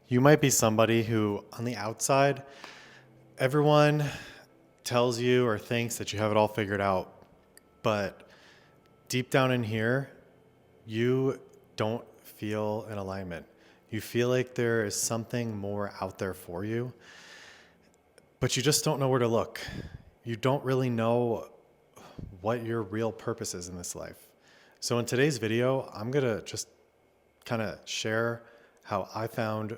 You might be somebody who, on the outside, everyone tells you or thinks that you have it all figured out. But deep down in here, you don't feel an alignment. You feel like there is something more out there for you, but you just don't know where to look. You don't really know what your real purpose is in this life. So, in today's video, I'm going to just kind of share how I found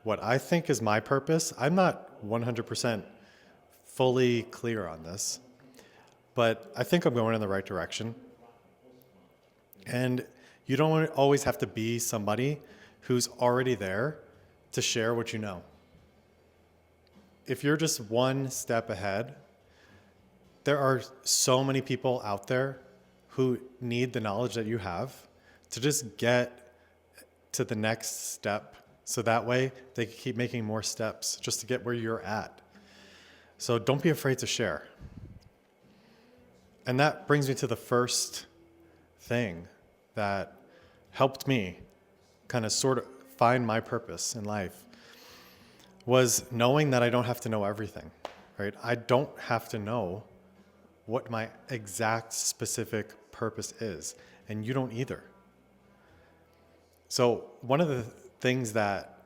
what I think is my purpose. I'm not 100% fully clear on this, but I think I'm going in the right direction. And you don't always have to be somebody who's already there to share what you know. If you're just one step ahead, there are so many people out there who need the knowledge that you have to just get to the next step. So that way they can keep making more steps just to get where you're at. So don't be afraid to share. And that brings me to the first thing that helped me kind of sort of find my purpose in life was knowing that I don't have to know everything, right? I don't have to know what my exact specific purpose is, and you don't either. So one of the things that,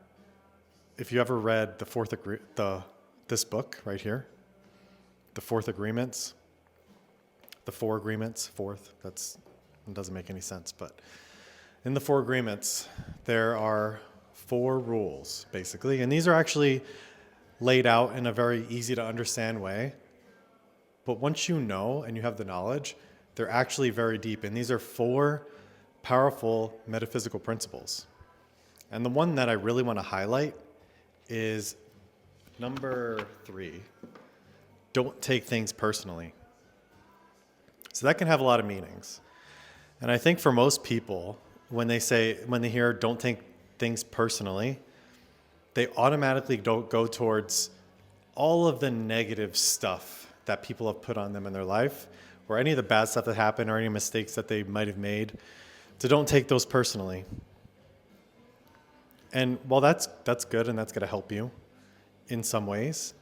if you ever read this book right here, the Fourth Agreements, the Four Agreements, fourth, it doesn't make any sense, but in the Four Agreements, there are 4 rules, basically, and these are actually laid out in a very easy to understand way. But once you know and you have the knowledge, they're actually very deep, and these are 4 powerful metaphysical principles. And the one that I really want to highlight is number 3. Don't take things personally. So that can have a lot of meanings. And I think for most people, when they hear don't take things personally, they automatically don't go towards all of the negative stuff that people have put on them in their life, or any of the bad stuff that happened, or any mistakes that they might have made. So don't take those personally. And while that's good and that's going to help you in some ways,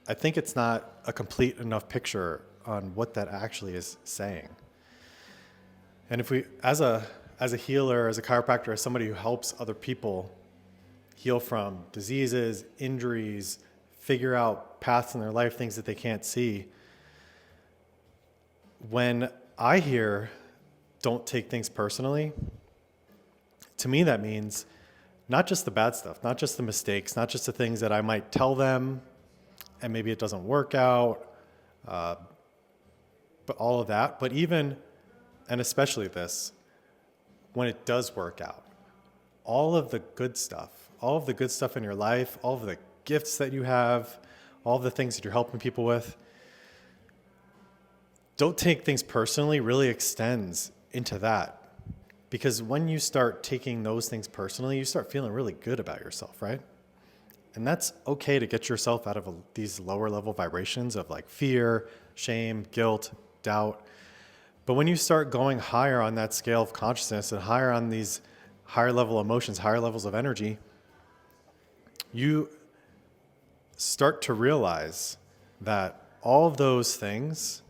I think it's not a complete enough picture on what that actually is saying. And if we, as a healer, as a chiropractor, as somebody who helps other people heal from diseases, injuries, figure out paths in their life, things that they can't see, when I hear don't take things personally, to me that means not just the bad stuff, not just the mistakes, not just the things that I might tell them and maybe it doesn't work out, but all of that, but even, and especially this, when it does work out, all of the good stuff in your life, all of the gifts that you have, all of the things that you're helping people with, don't take things personally really extends into that. Because when you start taking those things personally, you start feeling really good about yourself, right? And that's okay to get yourself out of these lower level vibrations of like fear, shame, guilt, doubt. But when you start going higher on that scale of consciousness and higher on these higher level emotions, higher levels of energy, you start to realize that all of those things,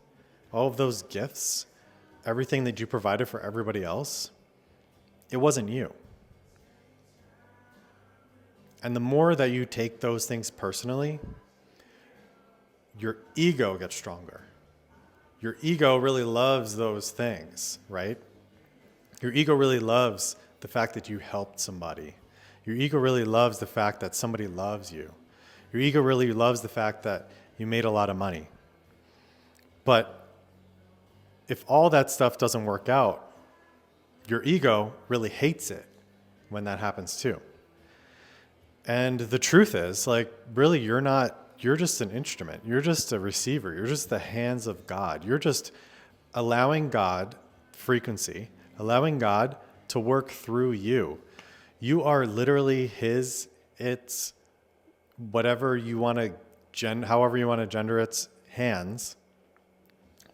all of those gifts, everything that you provided for everybody else, it wasn't you. And the more that you take those things personally, your ego gets stronger. Your ego really loves those things, right? Your ego really loves the fact that you helped somebody. Your ego really loves the fact that somebody loves you. Your ego really loves the fact that you made a lot of money. But if all that stuff doesn't work out, your ego really hates it when that happens too. And the truth is, like, really, you're just an instrument. You're just a receiver. You're just the hands of God. You're just allowing God frequency, allowing God to work through you. You are literally it's whatever you want to, however you want to gender its hands,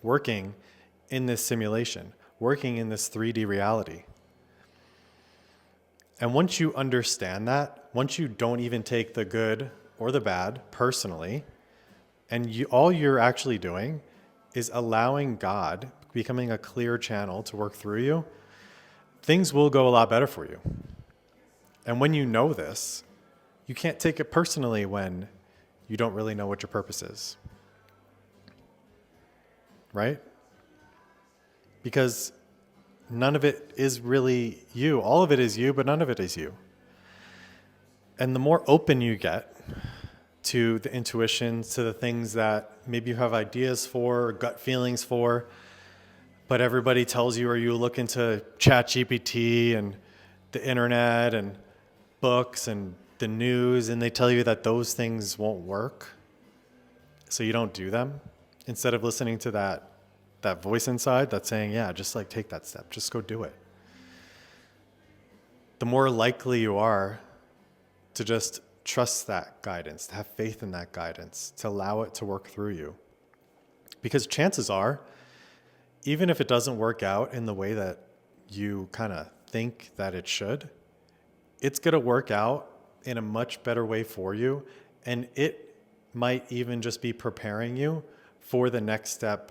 working in this simulation, working in this 3D reality. And once you understand that, once you don't even take the good or the bad personally, and all you're actually doing is allowing God, becoming a clear channel to work through you, things will go a lot better for you. And when you know this, you can't take it personally when you don't really know what your purpose is. Right? Because none of it is really you. All of it is you, but none of it is you. And the more open you get to the intuitions, to the things that maybe you have ideas for, or gut feelings for, but everybody tells you, or you look into ChatGPT and the internet and books and the news, and they tell you that those things won't work, so you don't do them, instead of listening to that voice inside that's saying, yeah, just like take that step, just go do it. The more likely you are to just trust that guidance, to have faith in that guidance, to allow it to work through you. Because chances are, even if it doesn't work out in the way that you kind of think that it should, it's going to work out in a much better way for you. And it might even just be preparing you for the next step,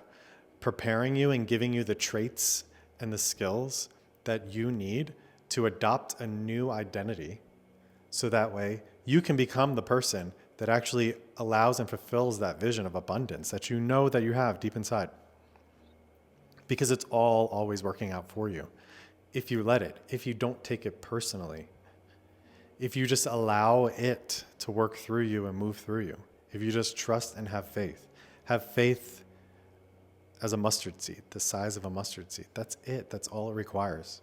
preparing you and giving you the traits and the skills that you need to adopt a new identity. So that way you can become the person that actually allows and fulfills that vision of abundance that you know that you have deep inside. Because it's all always working out for you. If you let it, if you don't take it personally, if you just allow it to work through you and move through you, if you just trust and have faith as a mustard seed, the size of a mustard seed. That's it. That's all it requires.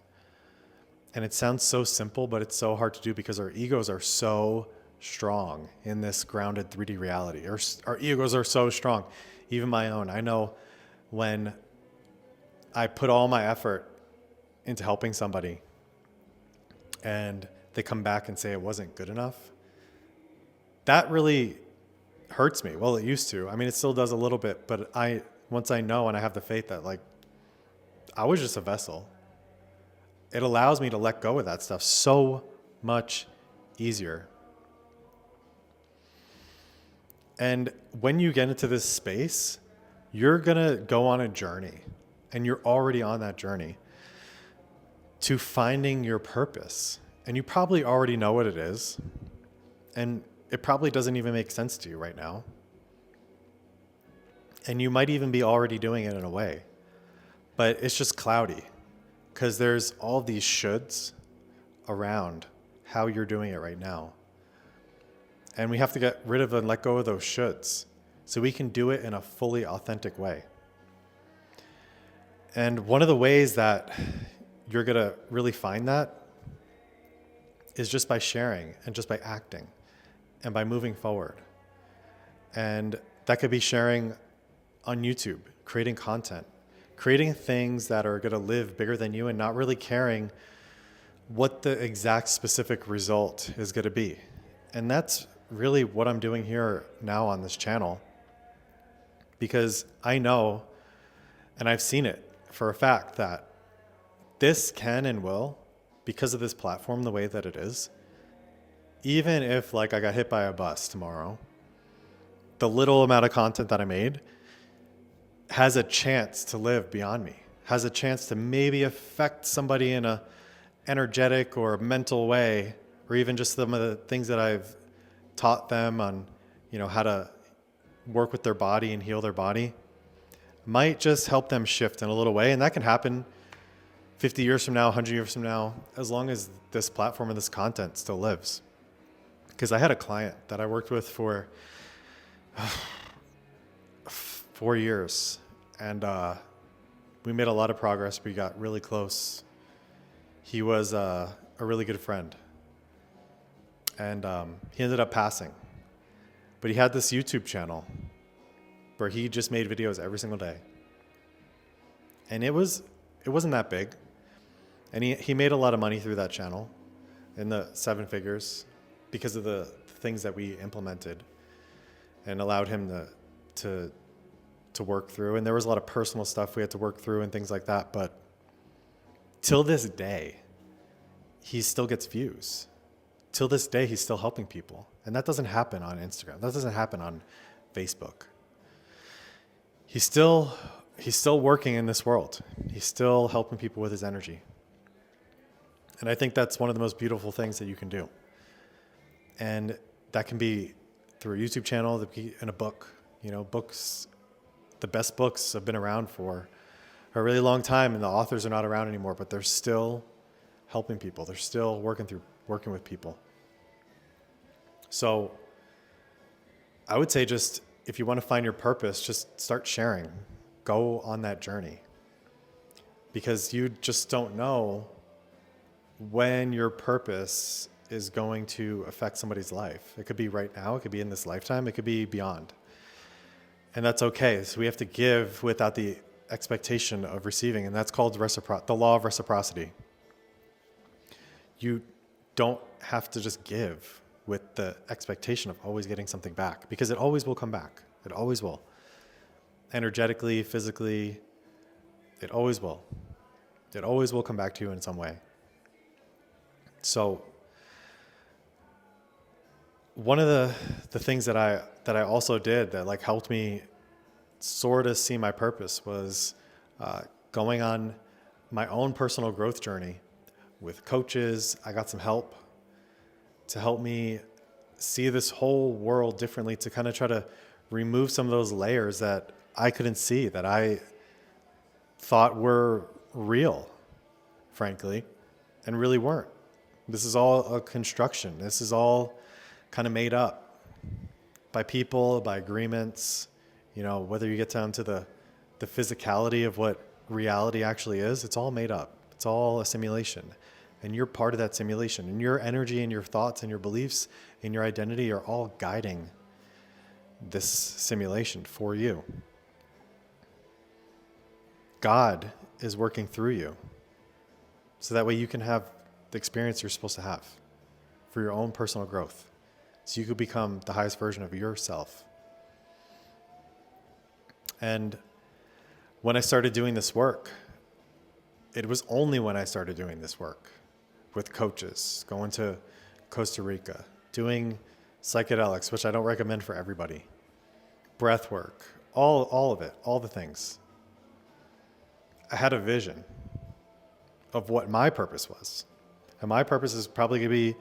And it sounds so simple, but it's so hard to do because our egos are so strong in this grounded 3D reality. Our egos are so strong, even my own. I know when I put all my effort into helping somebody and they come back and say it wasn't good enough, that really hurts me. Well, it used to. I mean, it still does a little bit, but once I know and I have the faith that like I was just a vessel, it allows me to let go of that stuff so much easier. And when you get into this space, you're going to go on a journey, and you're already on that journey to finding your purpose. And you probably already know what it is, and it probably doesn't even make sense to you right now. And you might even be already doing it in a way, but it's just cloudy because there's all these shoulds around how you're doing it right now. And we have to get rid of and let go of those shoulds so we can do it in a fully authentic way. And one of the ways that you're going to really find that is just by sharing and just by acting and by moving forward. And that could be sharing on YouTube, creating content, creating things that are going to live bigger than you and not really caring what the exact specific result is going to be. And that's really what I'm doing here now on this channel, because I know, and I've seen it for a fact, that this can and will, because of this platform the way that it is, even if like I got hit by a bus tomorrow, the little amount of content that I made has a chance to live beyond me, has a chance to maybe affect somebody in a energetic or mental way, or even just some of the things that I've taught them on, how to work with their body and heal their body, might just help them shift in a little way. And that can happen 50 years from now, 100 years from now, as long as this platform and this content still lives. Because I had a client that I worked with for 4 years, and we made a lot of progress. We got really close. He was a really good friend, and he ended up passing. But he had this YouTube channel where he just made videos every single day, and it wasn't that big, and he made a lot of money through that channel, in the 7 figures, because of the things that we implemented and allowed him to work through. And there was a lot of personal stuff we had to work through and things like that. But till this day, he still gets views. Till this day, he's still helping people. And that doesn't happen on Instagram. That doesn't happen on Facebook. He's still working in this world. He's still helping people with his energy. And I think that's one of the most beautiful things that you can do. And that can be through a YouTube channel, that can be in a book. You know, books, the best books have been around for a really long time, and the authors are not around anymore, but they're still helping people. They're still working with people. So I would say, just if you want to find your purpose, just start sharing. Go on that journey. Because you just don't know when your purpose is going to affect somebody's life. It could be right now, it could be in this lifetime, it could be beyond. And that's okay. So we have to give without the expectation of receiving, and that's called the law of reciprocity. You don't have to just give with the expectation of always getting something back, because it always will come back. It always will. Energetically, physically, it always will. It always will come back to you in some way. So one of the things that I also did that like helped me sort of see my purpose was going on my own personal growth journey with coaches. I got some help to help me see this whole world differently, to kind of try to remove some of those layers that I couldn't see, that I thought were real, frankly, and really weren't. This is all a construction. This is all kind of made up by people, by agreements. You know, whether you get down to the physicality of what reality actually is, it's all made up. It's all a simulation. And you're part of that simulation. And your energy and your thoughts and your beliefs and your identity are all guiding this simulation for you. God is working through you, so that way you can have the experience you're supposed to have for your own personal growth, so you could become the highest version of yourself. And when I started doing this work, it was only when I started doing this work with coaches, going to Costa Rica, doing psychedelics, which I don't recommend for everybody, breath work, all of it, all the things. I had a vision of what my purpose was. And my purpose is probably going to be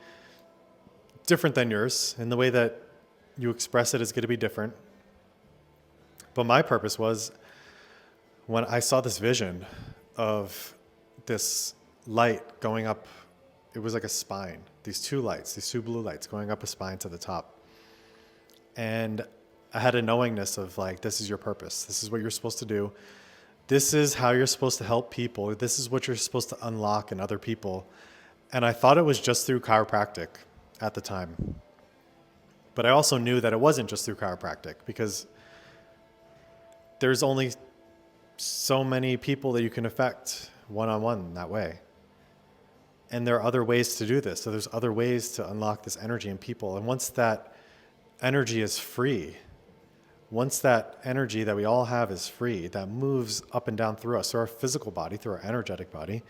different than yours, and the way that you express it is going to be different. But my purpose was, when I saw this vision of this light going up, it was like a spine, these two blue lights going up a spine to the top. And I had a knowingness of like, this is your purpose. This is what you're supposed to do. This is how you're supposed to help people. This is what you're supposed to unlock in other people. And I thought it was just through chiropractic at the time. But I also knew that it wasn't just through chiropractic, because there's only so many people that you can affect one-on-one that way. And there are other ways to do this. So there's other ways to unlock this energy in people. And once that energy is free, once that energy that we all have is free, that moves up and down through us, through our physical body, through our energetic body,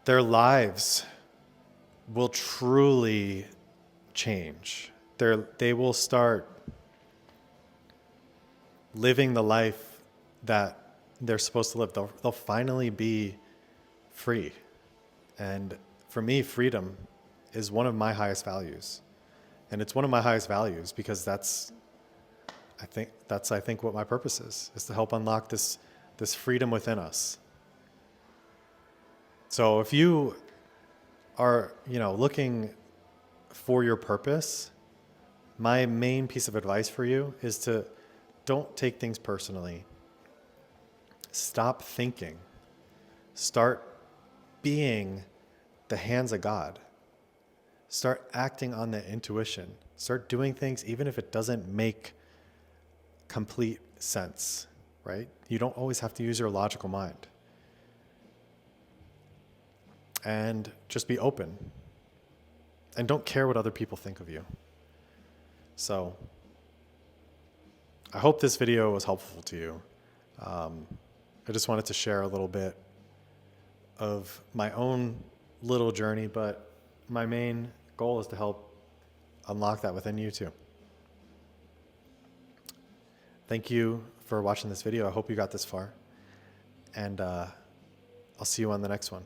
their lives will truly change. They will start living the life that they're supposed to live. They'll finally be free. And for me, freedom is one of my highest values. And it's one of my highest values because I think what my purpose is to help unlock this freedom within us. So if you are, looking for your purpose, my main piece of advice for you is to don't take things personally. Stop thinking. Start being the hands of God. Start acting on that intuition. Start doing things even if it doesn't make complete sense, right? You don't always have to use your logical mind. And just be open. And don't care what other people think of you. So I hope this video was helpful to you. I just wanted to share a little bit of my own little journey, but my main goal is to help unlock that within you too. Thank you for watching this video. I hope you got this far, and I'll see you on the next one.